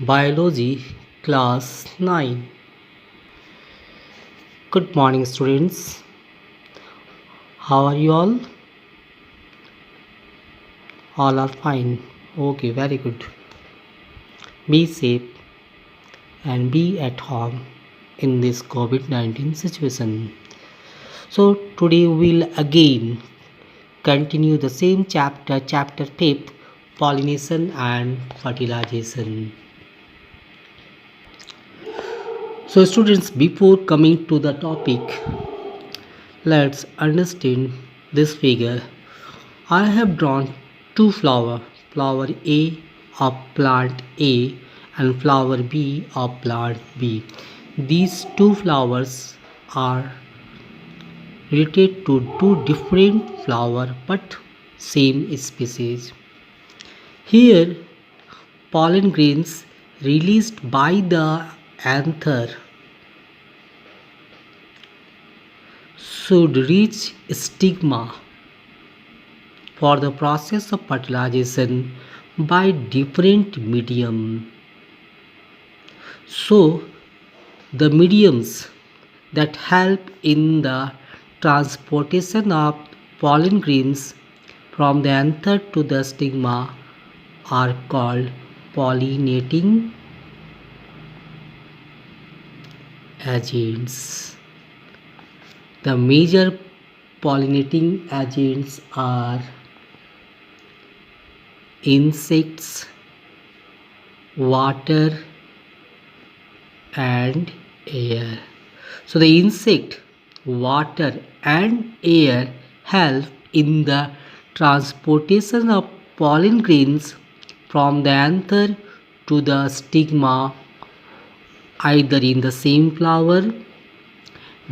Biology Class 9. Good morning, students. How are you all? All are fine. Okay, very good. Be safe and be at home in this COVID-19 situation. So, today we'll again continue the same chapter 5th, pollination and fertilization. So, students, before coming to the topic, let's understand this figure. I have drawn two flowers, flower A of plant A and flower B of plant B. These two flowers are related to two different flowers but same species. Here, pollen grains released by the anther should reach stigma for the process of fertilization by different medium. So the mediums that help in the transportation of pollen grains from the anther to the stigma are called pollinating agents. The major pollinating agents are insects, water and air. So the insect, water and air help in the transportation of pollen grains from the anther to the stigma, either in the same flower,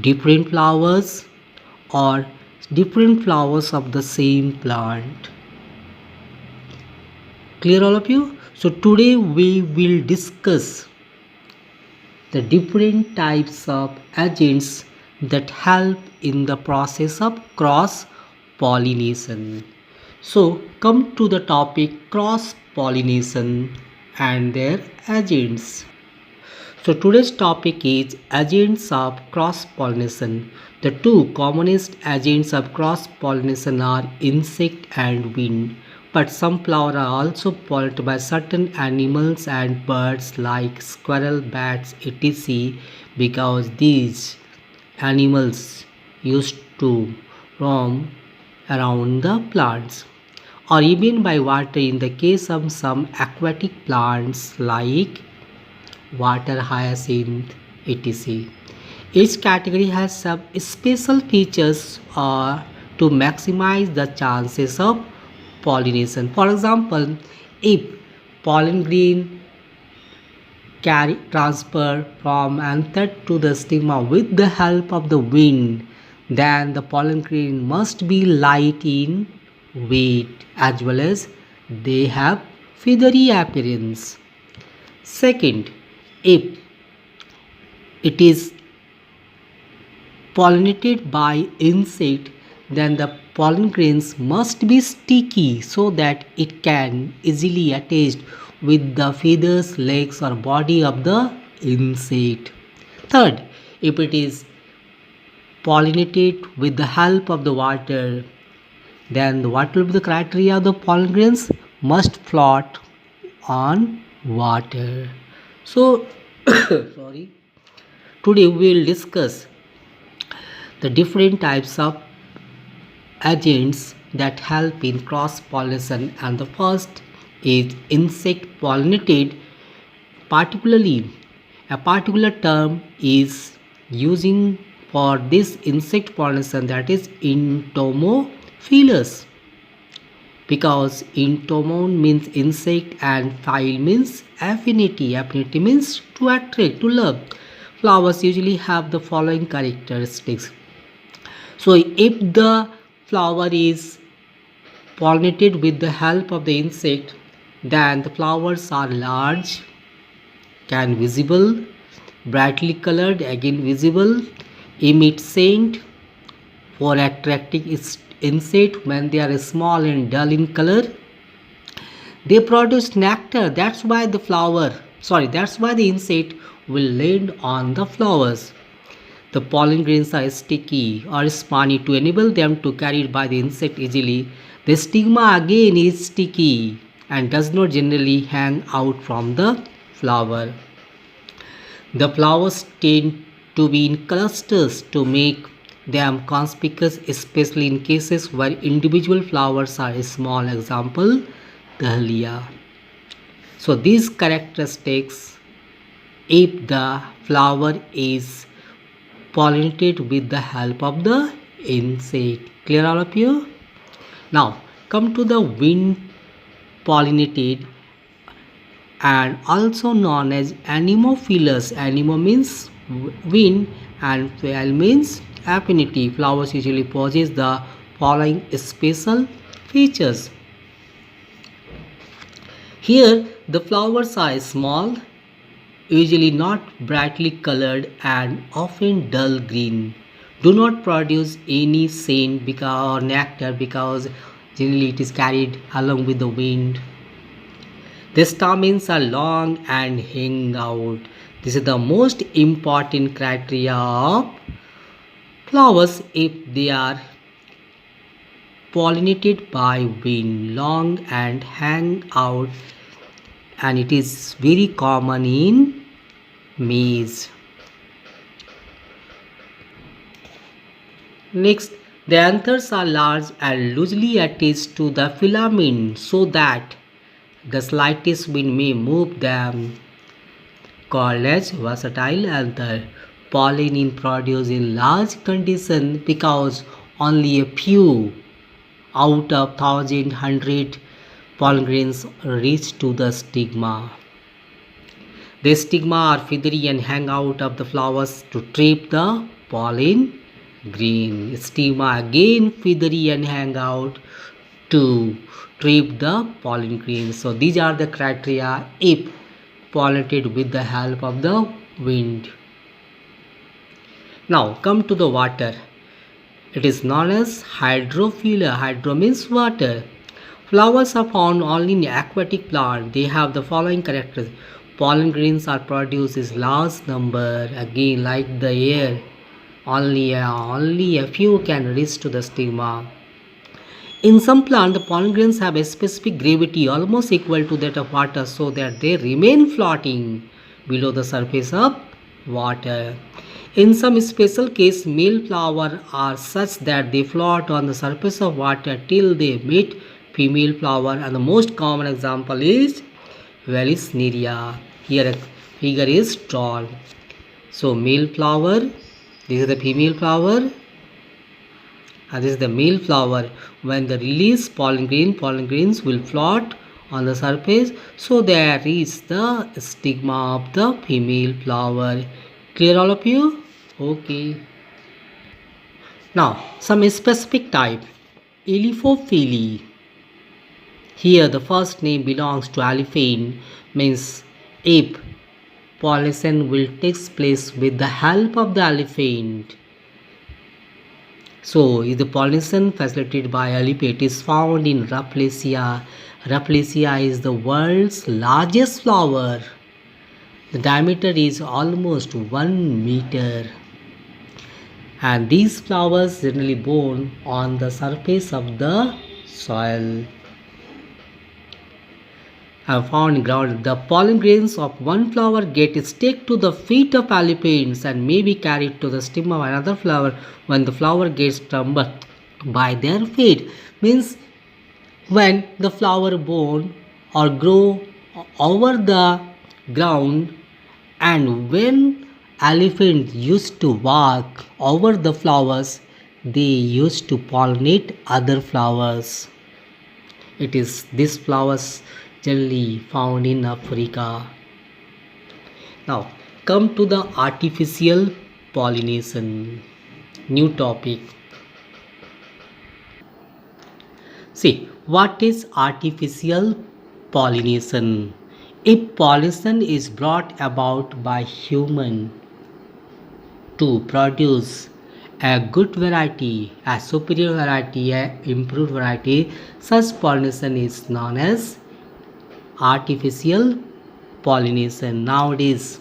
different flowers or different flowers of the same plant. Clear all of you? So today we will discuss the different types of agents that help in the process of cross pollination. So come to the topic cross pollination and their agents. So today's topic is agents of cross pollination. The two commonest agents of cross pollination are insect and wind. But some flowers are also pollinated by certain animals and birds like squirrel, bats, etc. because these animals used to roam around the plants, or even by water in the case of some aquatic plants like water hyacinth, etc. Each category has some special features to maximize the chances of pollination. For example, if pollen grain carry transfer from anther to the stigma with the help of the wind, then the pollen grain must be light in weight as well as they have feathery appearance. Second, if it is pollinated by insect, then the pollen grains must be sticky so that it can easily attach with the feathers, legs or body of the insect. Third, if it is pollinated with the help of the water, then what will be the criteria of the pollen grains? Must float on water. So, sorry. Today we will discuss the different types of agents that help in cross pollination, and the first is insect pollinated. Particularly, a particular term is using for this insect pollination, that is entomophilous, because entomon means insect and phile means affinity. Affinity means to attract, to love. Flowers usually have the following characteristics. So if the flower is pollinated with the help of the insect, then the flowers are large, can visible, brightly colored, again visible, emit scent for attracting insect. When they are small and dull in color, they produce nectar. That's why the flower That's why the insect will land on the flowers. The pollen grains are sticky or spiny to enable them to carry it by the insect easily. The stigma again is sticky and does not generally hang out from the flower. The flowers tend to be in clusters to make them conspicuous, especially in cases where individual flowers are small. Example, dahlia. So these characteristics, if the flower is pollinated with the help of the insect. Clear all of you? Now come to the wind pollinated and also known as anemophilous. Anemo means wind and phil means affinity. Flowers usually possess the following special features. Here the flowers are small, usually not brightly colored and often dull green. Do not produce any scent or nectar because generally it is carried along with the wind. The stamens are long and hang out. This is the most important criteria of flowers if they are pollinated by wind, long and hang out, and it is very common in maize. Next, the anthers are large and loosely attached to the filament so that the slightest wind may move them, called as versatile anther. Pollen is produced in large conditions because only a few out of 1,100 pollen grains reach to the stigma. The stigma are feathery and hang out of the flowers to trap the pollen grain. Stigma again feathery and hang out to trap the pollen grain. So these are the criteria if pollinated with the help of the wind. Now come to the water. It is known as hydrophila. Hydro means water. Flowers are found only in aquatic plants. They have the following characters. Pollen grains are produced in large number. Again, like the air, only a few can reach to the stigma. In some plants, the pollen grains have a specific gravity almost equal to that of water, so that they remain floating below the surface of water. In some special case, male flowers are such that they float on the surface of water till they meet female flower, and the most common example is Vallisneria. Here a figure is drawn. So male flower, this is the female flower, and this is the male flower. When they release pollen grains will float on the surface, so there is the stigma of the female flower. Clear all of you? Okay. Now some specific type. Elaphophyllae. Here the first name belongs to elephant, means ape. Pollination will take place with the help of the elephant. So is the pollination facilitated by elephant. It is found in Rafflesia. Rafflesia is the world's largest flower. The diameter is almost 1 meter. And these flowers generally born on the surface of the soil. Have found in ground. The pollen grains of one flower get stuck to the feet of elephants and may be carried to the stem of another flower when the flower gets trampled by their feet. Means when the flower born or grow over the ground, and when elephants used to walk over the flowers, they used to pollinate other flowers. It is these flowers generally found in Africa. Now come to the artificial pollination. New topic. See, what is artificial pollination? If pollination is brought about by human to produce a good variety, a superior variety, a improved variety, such pollination is known as artificial pollination. Nowadays,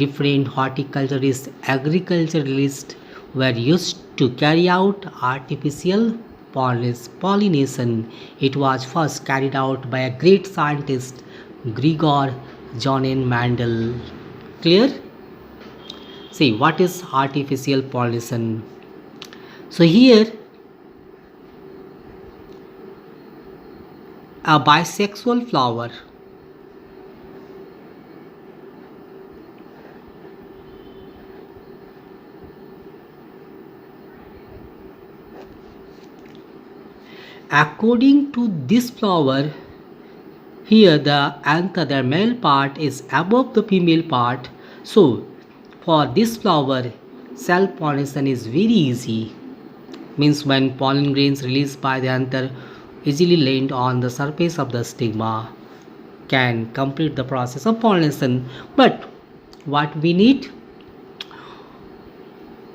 different horticulturists, agriculturalists were used to carry out artificial pollination. It was first carried out by a great scientist, Gregor Johann Mendel. Clear? See, what is artificial pollination? So here, a bisexual flower according to this flower, here the anther, the male part is above the female part. So for this flower, self pollination is very easy. Means when pollen grains released by the anther easily land on the surface of the stigma can complete the process of pollination. But what we need?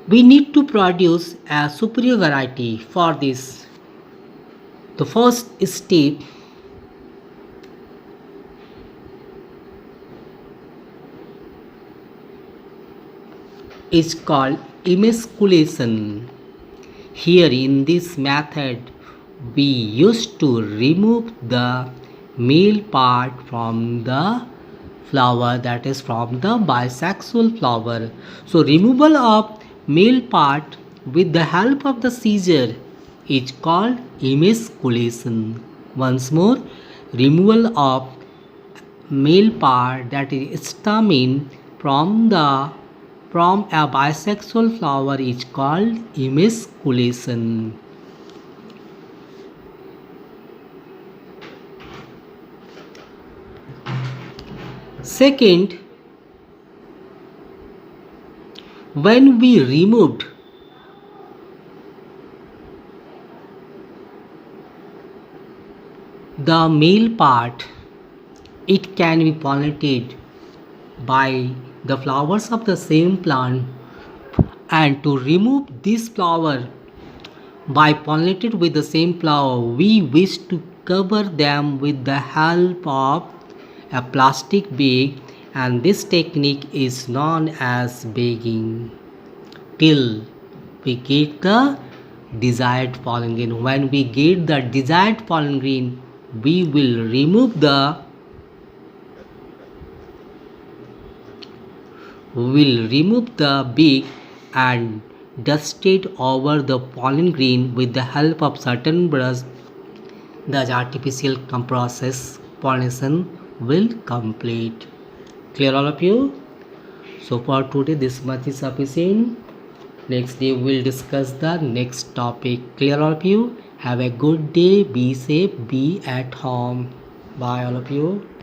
We need to produce a superior variety. For this, the first step is called emasculation. Here in this method, we used to remove the male part from the flower, that is from the bisexual flower. So removal of male part with the help of the scissor is called emasculation. Once more, removal of male part, that is stamen, from a bisexual flower is called emasculation. Second, when we removed the male part, it can be pollinated by the flowers of the same plant, and to remove this flower by pollinated with the same flower, we wish to cover them with the help of a plastic bag, and this technique is known as bagging till we get the desired pollen grain. When we get the desired pollen grain, we will remove the bag and dust it over the pollen grain with the help of certain brush. The artificial process pollination will complete. Clear all of you? So for today this much is sufficient. Next day we will discuss the next topic. Clear all of you? Have a good day. Be safe. Be at home. Bye all of you.